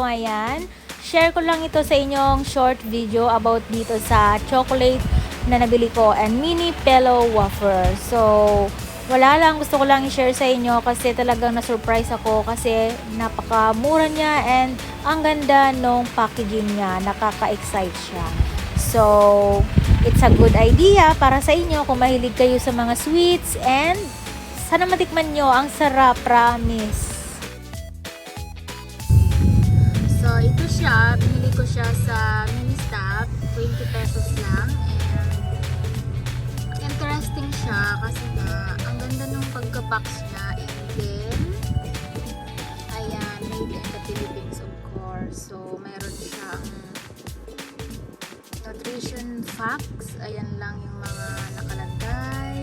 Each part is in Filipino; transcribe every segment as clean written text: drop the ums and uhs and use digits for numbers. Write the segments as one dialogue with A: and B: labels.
A: ayan. Share ko lang ito sa inyong short video about dito sa chocolate na nabili ko and mini pillow wafer. So, wala lang, gusto ko lang i-share sa inyo kasi talagang na-surprise ako kasi napakamura niya and ang ganda nung packaging niya, nakaka-excite siya. So, it's a good idea para sa inyo kung mahilig kayo sa mga sweets and sana matikman nyo, ang sarap, promise. So, ito siya, binili ko siya sa mini stop, 20 pesos lang. And interesting siya kasi nga, ang ganda nung pagka-box niya. And then, ayan, made in the Philippines of course. So, meron siyang nutrition facts. Ayan lang yung mga nakalagay.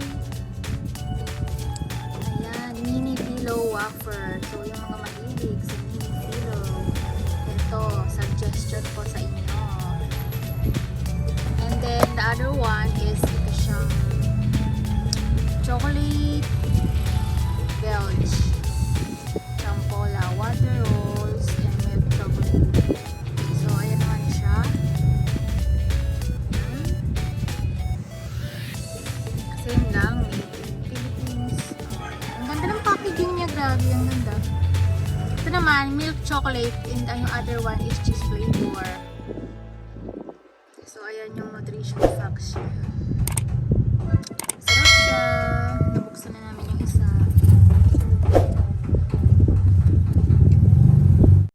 A: Ayan, mini pillow wafer. So, yung mga mahilig sa mini pillow, ito, suggestion ko sa inyo. And then, the other one is ito siyang chocolate Belge, water rolls, and milk chocolate. So, ayan naman siya. Same lang, made in Philippines. Ang ganda ng packaging niya, grabe, ang ganda. Ito naman, milk chocolate, and yung other one is cheese flavor. So, ayan yung nutrition facts siya. Sarap siya. Nabuksan na namin yung isa.